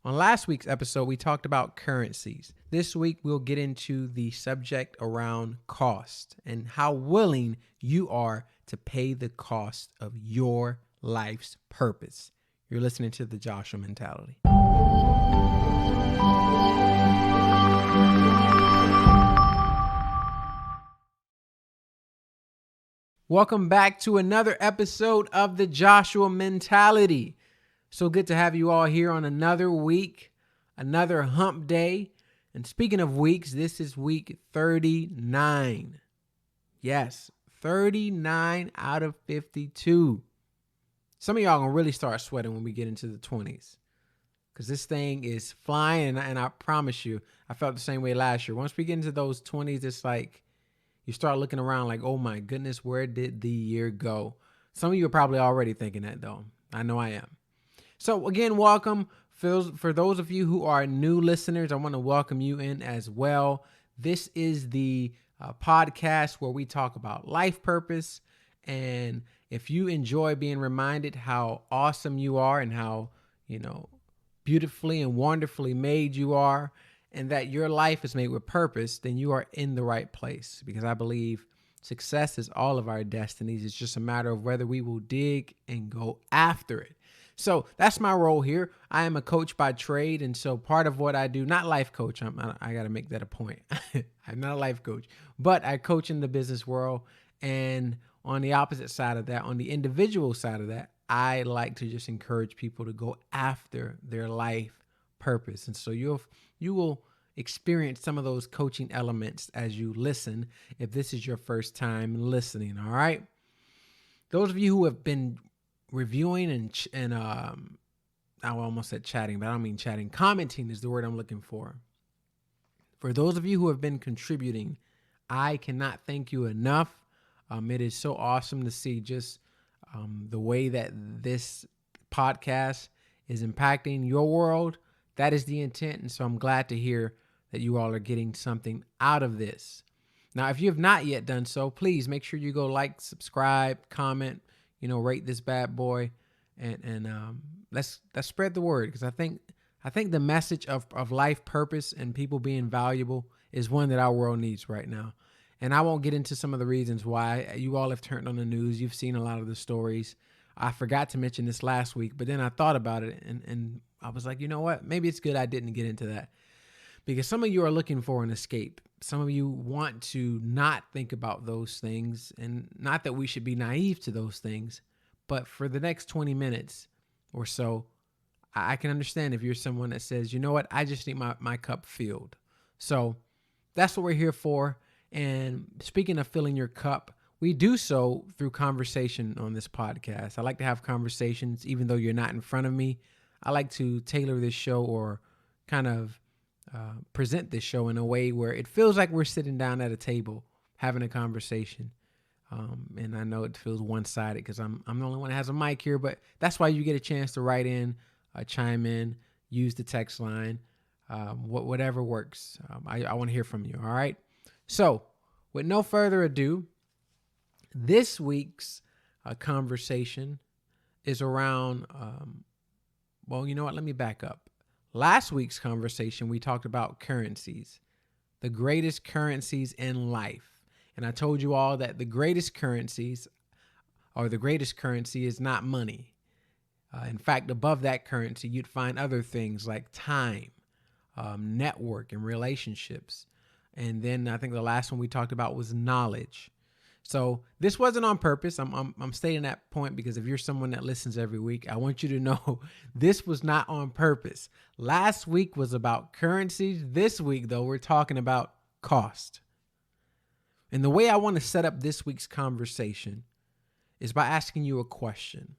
On last week's episode, we talked about currencies. This week, we'll get into the subject around cost and how willing you are to pay the cost of your life's purpose. You're listening to the Joshua Mentality. Welcome back to another episode of the Joshua Mentality. So good to have you all here on another week, another hump day. And speaking of weeks, this is week 39. Yes, 39 out of 52. Some of y'all gonna really start sweating when we get into the 20s. Because this thing is flying, and I promise you, I felt the same way last year. Once we get into those 20s, it's like you start looking around like, oh my goodness, where did the year go? Some of you are probably already thinking that, though. I know I am. So again, welcome. For those of you who are new listeners, I want to welcome you in as well. This is the podcast where we talk about life purpose. And if you enjoy being reminded how awesome you are and how, beautifully and wonderfully made you are, and that your life is made with purpose, then you are in the right place. Because I believe success is all of our destinies. It's just a matter of whether we will dig and go after it. So that's my role here. I am a coach by trade. And so part of what I do, not life coach, I got to make that a point. I'm not a life coach, but I coach in the business world. And on the opposite side of that, on the individual side of that, I like to just encourage people to go after their life purpose. And so you will experience some of those coaching elements as you listen, if this is your first time listening. All right. Those of you who have been reviewing and I almost said chatting, but I don't mean chatting. Commenting is the word I'm looking for. For those of you who have been contributing, I cannot thank you enough. It is so awesome to see just the way that this podcast is impacting your world. That is the intent. And so I'm glad to hear that you all are getting something out of this. Now, if you have not yet done so, please make sure you go like, subscribe, comment, rate this bad boy, and let's spread the word, because I think the message of life purpose and people being valuable is one that our world needs right now. And I won't get into some of the reasons why. You all have turned on the news. You've seen a lot of the stories. I forgot to mention this last week, but then I thought about it and I was like, you know what? Maybe it's good I didn't get into that, because some of you are looking for an escape. Some of you want to not think about those things, and not that we should be naive to those things, but for the next 20 minutes or so, I can understand if you're someone that says, you know what, I just need my cup filled. So that's what we're here for. And speaking of filling your cup, we do so through conversation on this podcast. I like to have conversations, even though you're not in front of me. I like to tailor this show, or kind of present this show in a way where it feels like we're sitting down at a table having a conversation. And I know it feels one-sided because I'm the only one that has a mic here, but that's why you get a chance to write in, chime in, use the text line, whatever works. I want to hear from you. All right. So with no further ado, this week's conversation is around, well, you know what? Let me back up. Last week's conversation, we talked about currencies, the greatest currencies in life. And I told you all that the greatest currencies, or the greatest currency, is not money. In fact, above that currency, you'd find other things like time, network, and relationships. And then I think the last one we talked about was knowledge. So this wasn't on purpose. I'm stating that point because if you're someone that listens every week, I want you to know this was not on purpose. Last week was about currencies. This week, though, we're talking about cost. And the way I want to set up this week's conversation is by asking you a question.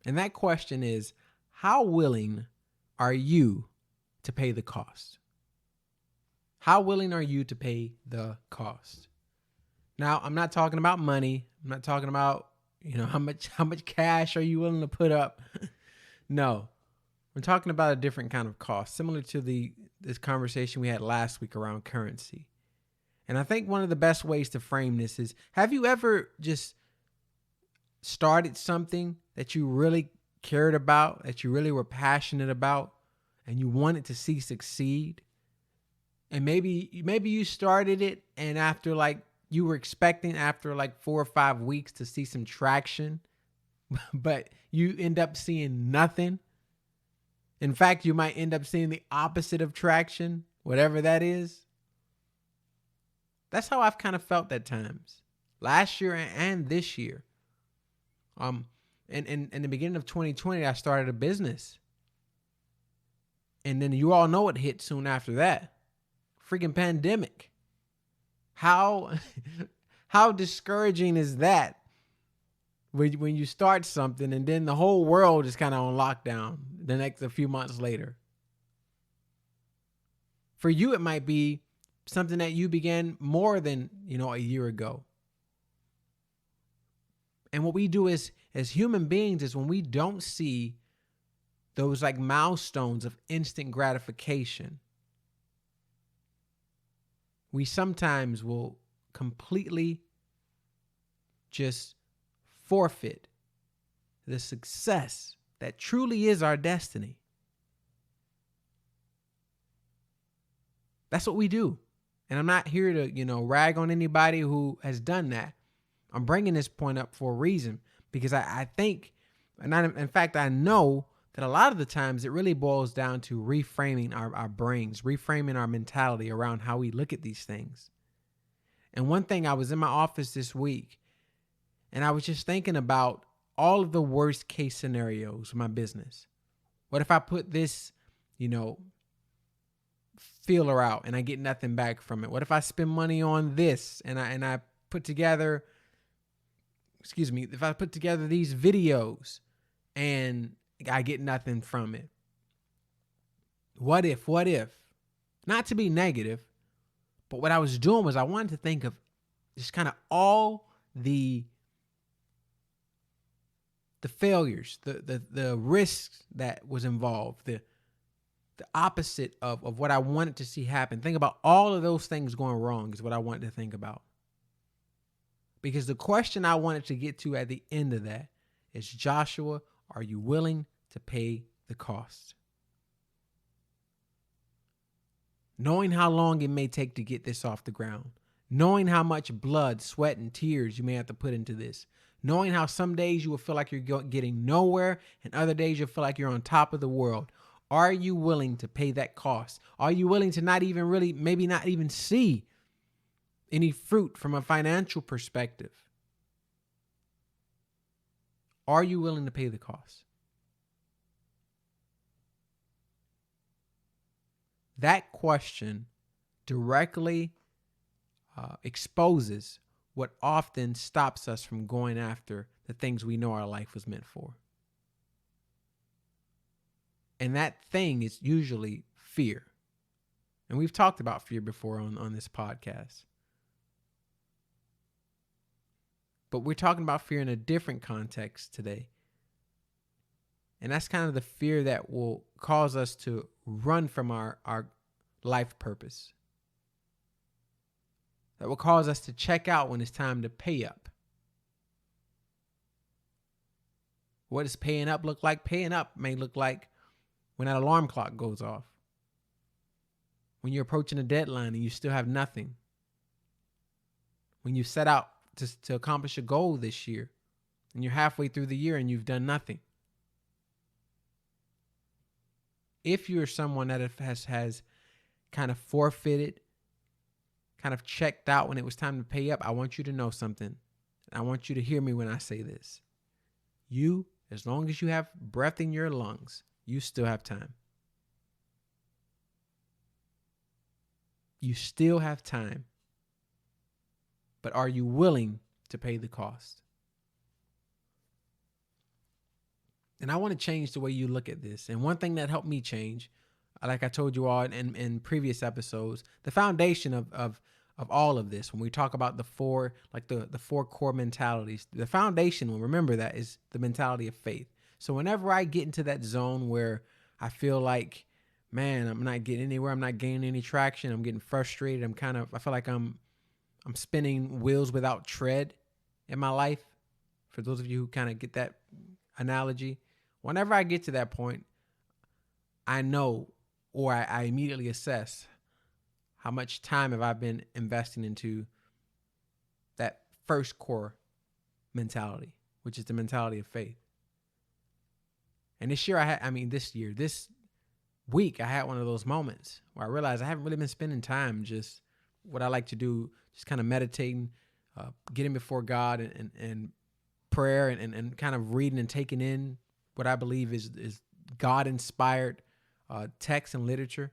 And that question is, how willing are you to pay the cost? How willing are you to pay the cost? Now, I'm not talking about money. I'm not talking about, how much cash are you willing to put up? No, I'm talking about a different kind of cost, similar to this conversation we had last week around currency. And I think one of the best ways to frame this is, have you ever just started something that you really cared about, that you really were passionate about, and you wanted to see succeed. And maybe you started it, and after like you were expecting after like 4 or 5 weeks to see some traction, but you end up seeing nothing. In fact, you might end up seeing the opposite of traction, whatever that is. That's how I've kind of felt at times. Last year and this year. In the beginning of 2020, I started a business. And then you all know what hit soon after that. Freaking pandemic. How discouraging is that when you start something and then the whole world is kind of on lockdown a few months later? For you, it might be something that you began more than, a year ago. And what we do as human beings is when we don't see those like milestones of instant gratification, we sometimes will completely just forfeit the success that truly is our destiny. That's what we do. And I'm not here to, rag on anybody who has done that. I'm bringing this point up for a reason, because I think, in fact, I know that a lot of the times it really boils down to reframing our brains, reframing our mentality around how we look at these things. And one thing, I was in my office this week and I was just thinking about all of the worst case scenarios of my business. What if I put this, feeler out and I get nothing back from it? What if I spend money on this and I put together, if I put together these videos and I get nothing from it? What if? Not to be negative, but what I was doing was I wanted to think of just kind of all the failures, the risks that was involved, the opposite of what I wanted to see happen. Think about all of those things going wrong is what I wanted to think about. Because the question I wanted to get to at the end of that is, Joshua, are you willing to pay the cost? Knowing how long it may take to get this off the ground, knowing how much blood, sweat, and tears you may have to put into this, knowing how some days you will feel like you're getting nowhere and other days you'll feel like you're on top of the world. Are you willing to pay that cost? Are you willing to maybe not even see any fruit from a financial perspective? Are you willing to pay the cost? That question directly exposes what often stops us from going after the things we know our life was meant for. And that thing is usually fear. And we've talked about fear before on this podcast. But we're talking about fear in a different context today. And that's kind of the fear that will cause us to run from our life purpose. That will cause us to check out when it's time to pay up. What does paying up look like? Paying up may look like when that alarm clock goes off. When you're approaching a deadline and you still have nothing. When you set out to accomplish a goal this year and you're halfway through the year and you've done nothing. If you're someone that has kind of forfeited, kind of checked out when it was time to pay up, I want you to know something. I want you to hear me when I say this. You, as long as you have breath in your lungs, you still have time. You still have time. But are you willing to pay the cost? And I want to change the way you look at this. And one thing that helped me change, like I told you all in previous episodes, the foundation of all of this, when we talk about the four core mentalities, the foundation, remember that, is the mentality of faith. So whenever I get into that zone where I feel like, man, I'm not getting anywhere, I'm not gaining any traction, I'm getting frustrated, I feel like I'm spinning wheels without tread in my life. For those of you who kind of get that analogy, whenever I get to that point, I know or I immediately assess how much time have I been investing into that first core mentality, which is the mentality of faith. And this week, I had one of those moments where I realized I haven't really been spending time just what I like to do, just kind of meditating, getting before God and prayer and kind of reading and taking in what I believe is God-inspired text and literature.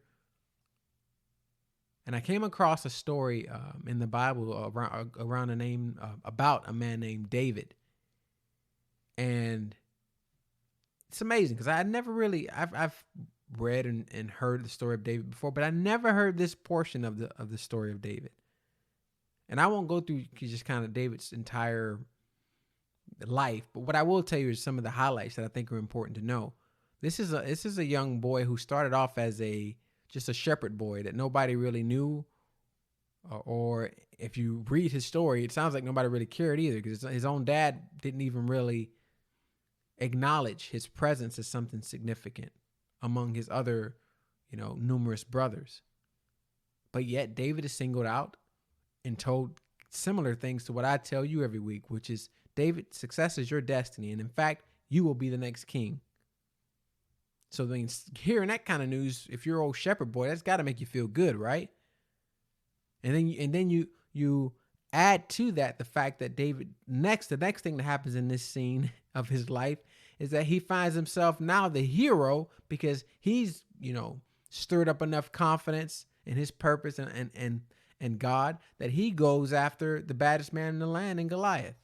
And I came across a story in the Bible around a name about a man named David. And it's amazing because I had never really, I've read and heard the story of David before, but I never heard this portion of the story of David. And I won't go through just kind of David's entire life, but what I will tell you is some of the highlights that I think are important to know. This is a young boy who started off as just a shepherd boy that nobody really knew, or if you read his story, it sounds like nobody really cared either, because his own dad didn't even really acknowledge his presence as something significant among his other, numerous brothers. But yet David is singled out and told similar things to what I tell you every week, which is, David, success is your destiny. And in fact, you will be the next king. So then hearing that kind of news, if you're old shepherd boy, that's got to make you feel good, right? And then you add to that the fact that David, the next thing that happens in this scene of his life is that he finds himself now the hero, because he's, stirred up enough confidence in his purpose and God that he goes after the baddest man in the land in Goliath.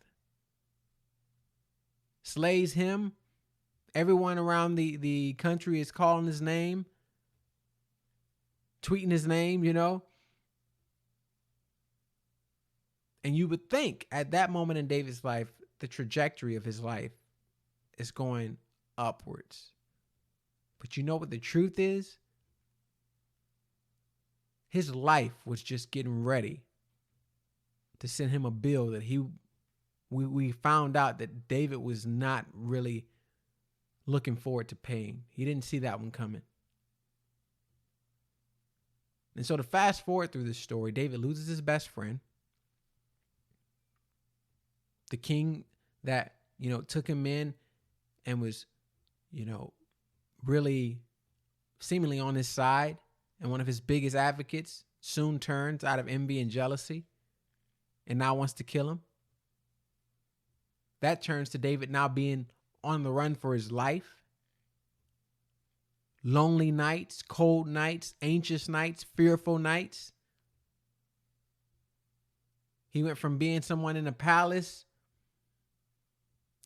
Slays him. Everyone around the country is calling his name, tweeting his name, And you would think at that moment in David's life, the trajectory of his life is going upwards. But you know what the truth is? His life was just getting ready to send him a bill that we found out that David was not really looking forward to paying. He didn't see that one coming. And so to fast forward through this story, David loses his best friend. The king that, took him in and was, really seemingly on his side, and one of his biggest advocates, soon turns out of envy and jealousy and now wants to kill him. That turns to David now being on the run for his life. Lonely nights, cold nights, anxious nights, fearful nights. He went from being someone in a palace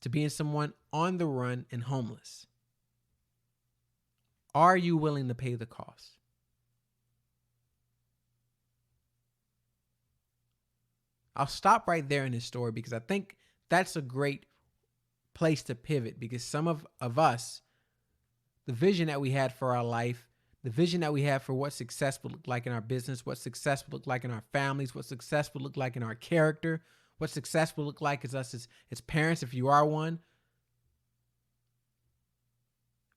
to being someone on the run and homeless. Are you willing to pay the cost? I'll stop right there in this story because I think that's a great place to pivot, because some of us, the vision that we had for our life, the vision that we have for what success would look like in our business, what success would look like in our families, what success would look like in our character, what success will look like as us as parents, if you are one.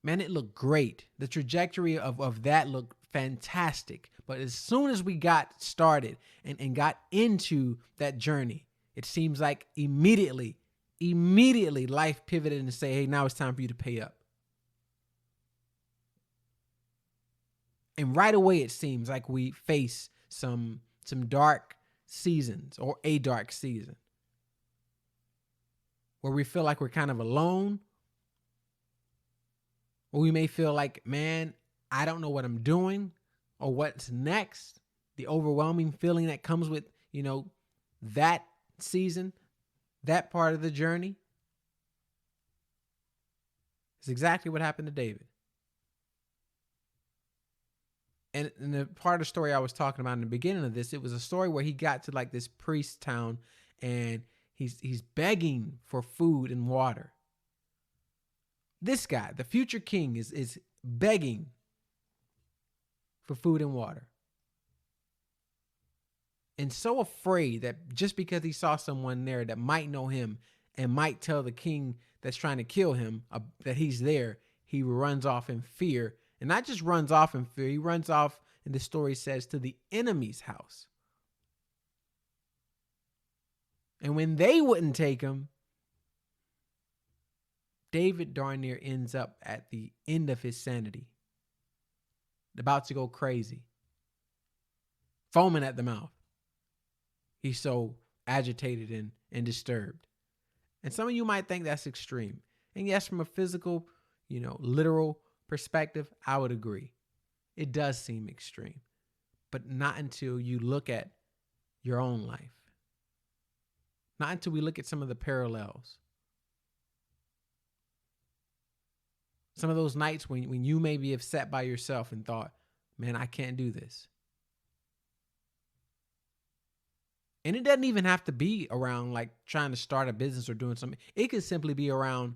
Man, it looked great. The trajectory of that looked fantastic. But as soon as we got started and got into that journey, it seems like immediately life pivoted and say, hey, now it's time for you to pay up. And right away, it seems like we face some dark seasons, or a dark season, where we feel like we're kind of alone, or we may feel like, man, I don't know what I'm doing or what's next. The overwhelming feeling that comes with, that season, that part of the journey. It's exactly what happened to David. And in the part of the story I was talking about in the beginning of this, it was a story where he got to like this priest town and he's begging for food and water. This guy, the future king, is begging for food and water. And so afraid that just because he saw someone there that might know him and might tell the king that's trying to kill him that he's there, he runs off in fear And not just runs off in fear, he runs off, and the story says, to the enemy's house. And when they wouldn't take him, David darn near ends up at the end of his sanity, about to go crazy, foaming at the mouth. He's so agitated and disturbed. And some of you might think that's extreme. And yes, from a physical, literal perspective, I would agree. It does seem extreme, but not until you look at your own life. Not until we look at some of the parallels. Some of those nights when you maybe have sat by yourself and thought, man, I can't do this. And it doesn't even have to be around like trying to start a business or doing something. It could simply be around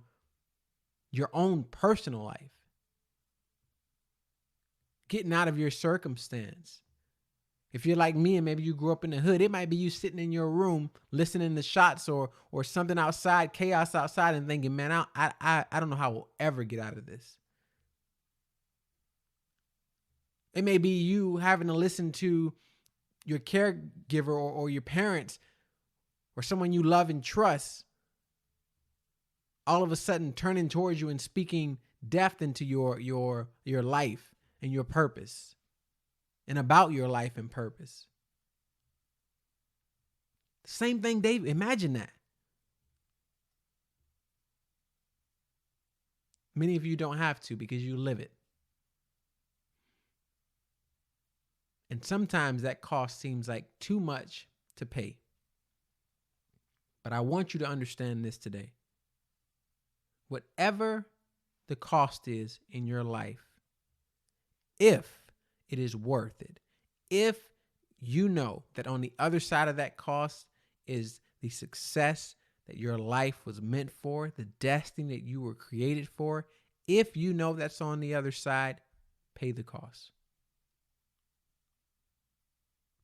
your own personal life. Getting out of your circumstance. If you're like me and maybe you grew up in the hood, it might be you sitting in your room listening to shots or something outside, chaos outside, and thinking, man, I don't know how we'll ever get out of this. It may be you having to listen to your caregiver or your parents or someone you love and trust all of a sudden turning towards you and speaking death into your life and your purpose and about your life and purpose. Same thing, David. Imagine that. Many of you don't have to because you live it. And sometimes that cost seems like too much to pay. But I want you to understand this today. Whatever the cost is in your life, if it is worth it, if you know that on the other side of that cost is the success that your life was meant for, the destiny that you were created for, if you know that's on the other side, pay the cost.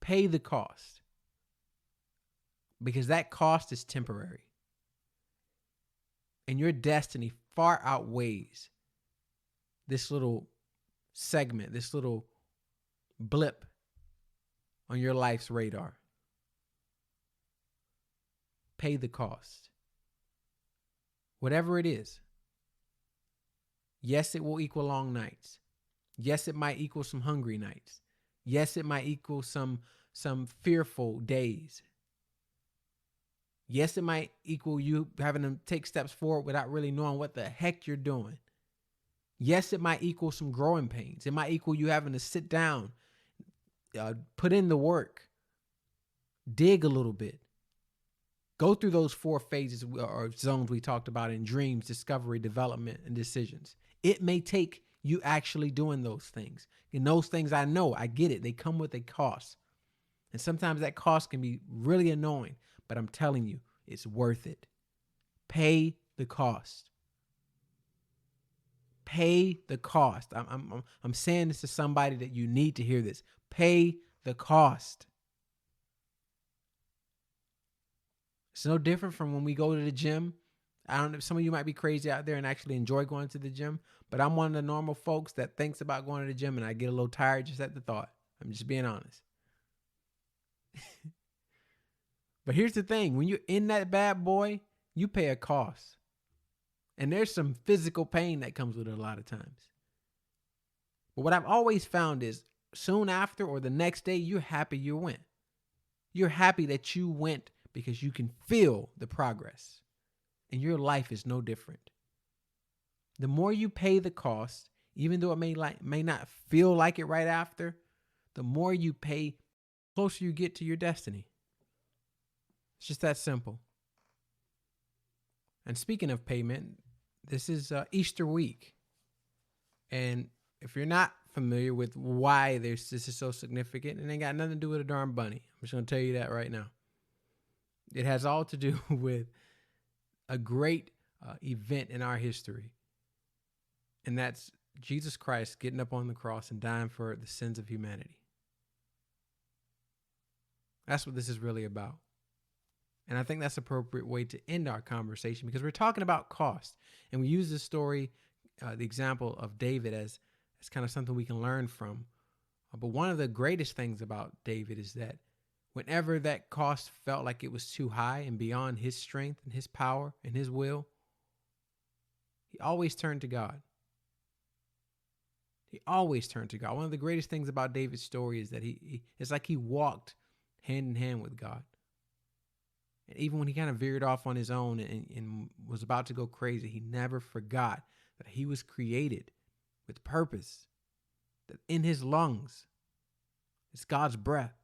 Pay the cost. Because that cost is temporary. And your destiny far outweighs this little segment, this little blip on your life's radar. Pay the cost. Whatever it is. Yes, it will equal long nights. Yes, it might equal some hungry nights. Yes, it might equal some fearful days. Yes, it might equal you having to take steps forward without really knowing what the heck you're doing. Yes, it might equal some growing pains. It might equal you having to sit down, put in the work, dig a little bit, go through those 4 phases or zones we talked about in dreams, discovery, development, and decisions. It may take you actually doing those things. And those things, I know, I get it. They come with a cost. And sometimes that cost can be really annoying, but I'm telling you, it's worth it. Pay the cost. Pay the cost. I'm saying this to somebody that you need to hear this. Pay the cost. It's no different from when we go to the gym. I don't know, some of you might be crazy out there and actually enjoy going to the gym, but I'm one of the normal folks that thinks about going to the gym and I get a little tired just at the thought. I'm just being honest. But here's the thing. When you're in that bad boy, you pay a cost. And there's some physical pain that comes with it a lot of times. But what I've always found is soon after or the next day, you're happy you went. You're happy that you went because you can feel the progress. And your life is no different. The more you pay the cost, even though it may not feel like it right after, the more you pay, the closer you get to your destiny. It's just that simple. And speaking of payment, this is Easter week. And if you're not familiar with why this is so significant, it ain't got nothing to do with a darn bunny. I'm just going to tell you that right now. It has all to do with a great event in our history. And that's Jesus Christ getting up on the cross and dying for the sins of humanity. That's what this is really about. And I think that's an appropriate way to end our conversation because we're talking about cost. And we use this story, the example of David as It's kind of something we can learn from. But one of the greatest things about David is that whenever that cost felt like it was too high and beyond his strength and his power and his will, he always turned to God. He always turned to God. One of the greatest things about David's story is that it's like he walked hand in hand with God. And even when he kind of veered off on his own and was about to go crazy, he never forgot that he was created with purpose, that in his lungs is God's breath.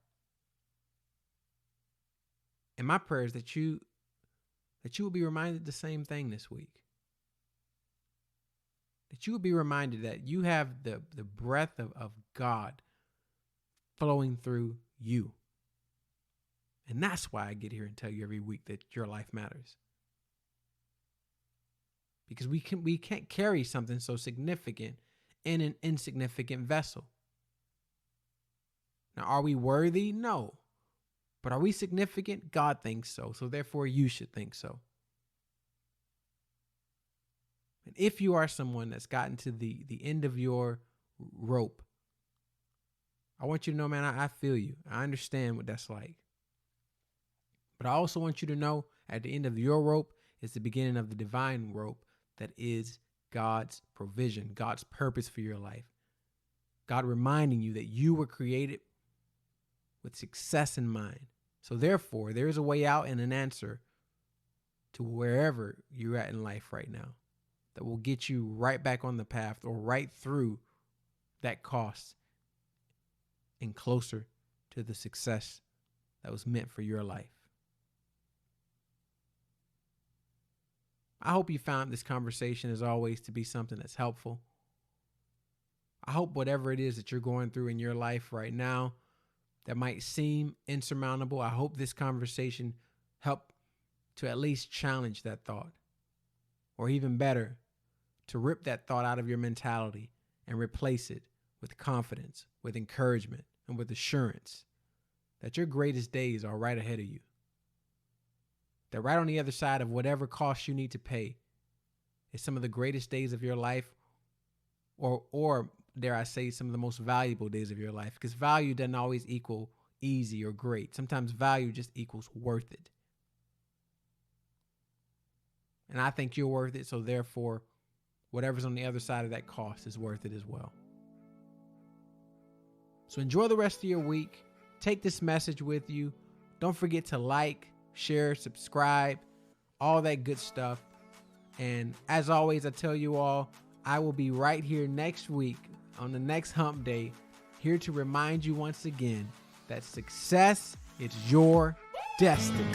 And my prayer is that you will be reminded the same thing this week. That you will be reminded that you have the breath of God flowing through you. And that's why I get here and tell you every week that your life matters. Because we can't carry something so significant in an insignificant vessel. Now, are we worthy? No. But are we significant? God thinks so. So therefore, you should think so. And if you are someone that's gotten to the end of your rope, I want you to know, man, I feel you. I understand what that's like. But I also want you to know at the end of your rope is the beginning of the divine rope that is God's provision, God's purpose for your life. God reminding you that you were created with success in mind. So therefore, there is a way out and an answer to wherever you're at in life right now that will get you right back on the path or right through that cost and closer to the success that was meant for your life. I hope you found this conversation, as always, to be something that's helpful. I hope whatever it is that you're going through in your life right now that might seem insurmountable, I hope this conversation helped to at least challenge that thought. Or even better, to rip that thought out of your mentality and replace it with confidence, with encouragement, and with assurance that your greatest days are right ahead of you. That right on the other side of whatever cost you need to pay is some of the greatest days of your life, or dare I say, some of the most valuable days of your life, because value doesn't always equal easy or great. Sometimes value just equals worth it. And I think you're worth it, so therefore, whatever's on the other side of that cost is worth it as well. So enjoy the rest of your week. Take this message with you. Don't forget to like, share, subscribe, all that good stuff. And as always, I tell you all, I will be right here next week on the next hump day, here to remind you once again that success is your destiny.